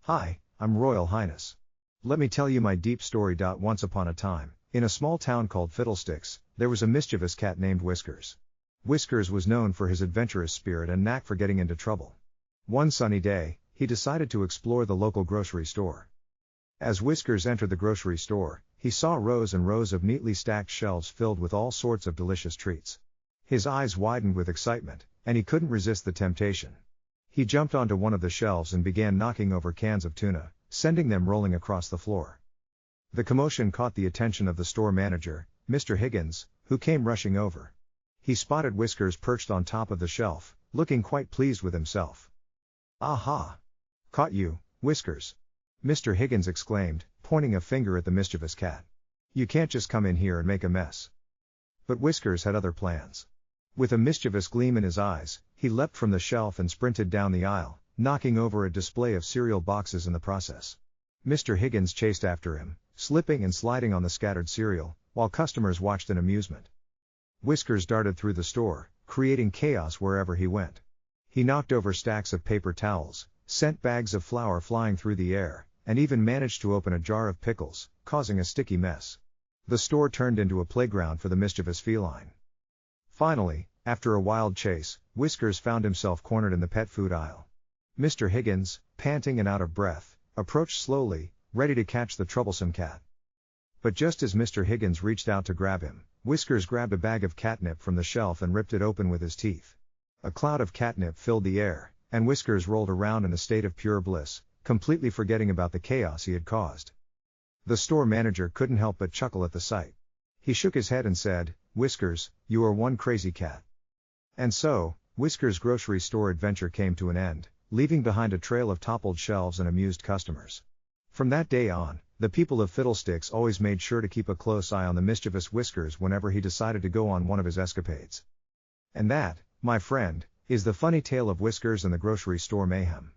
Hi, I'm Royal Highness. Let me tell you my deep story. Once upon a time, in a small town called Fiddlesticks, there was a mischievous cat named Whiskers. Whiskers was known for his adventurous spirit and knack for getting into trouble. One sunny day, he decided to explore the local grocery store. As Whiskers entered the grocery store, he saw rows and rows of neatly stacked shelves filled with all sorts of delicious treats. His eyes widened with excitement, and he couldn't resist the temptation. He jumped onto one of the shelves and began knocking over cans of tuna, sending them rolling across the floor. The commotion caught the attention of the store manager, Mr. Higgins, who came rushing over. He spotted Whiskers perched on top of the shelf, looking quite pleased with himself. "Aha! Caught you, Whiskers!" Mr. Higgins exclaimed, pointing a finger at the mischievous cat. "You can't just come in here and make a mess." But Whiskers had other plans. With a mischievous gleam in his eyes, he leapt from the shelf and sprinted down the aisle, knocking over a display of cereal boxes in the process. Mr. Higgins chased after him, slipping and sliding on the scattered cereal, while customers watched in amusement. Whiskers darted through the store, creating chaos wherever he went. He knocked over stacks of paper towels, sent bags of flour flying through the air, and even managed to open a jar of pickles, causing a sticky mess. The store turned into a playground for the mischievous feline. Finally, after a wild chase, Whiskers found himself cornered in the pet food aisle. Mr. Higgins, panting and out of breath, approached slowly, ready to catch the troublesome cat. But just as Mr. Higgins reached out to grab him, Whiskers grabbed a bag of catnip from the shelf and ripped it open with his teeth. A cloud of catnip filled the air, and Whiskers rolled around in a state of pure bliss, completely forgetting about the chaos he had caused. The store manager couldn't help but chuckle at the sight. He shook his head and said, "Whiskers, you are one crazy cat." And so, Whiskers' grocery store adventure came to an end, leaving behind a trail of toppled shelves and amused customers. From that day on, the people of Fiddlesticks always made sure to keep a close eye on the mischievous Whiskers whenever he decided to go on one of his escapades. And that, my friend, is the funny tale of Whiskers and the grocery store mayhem.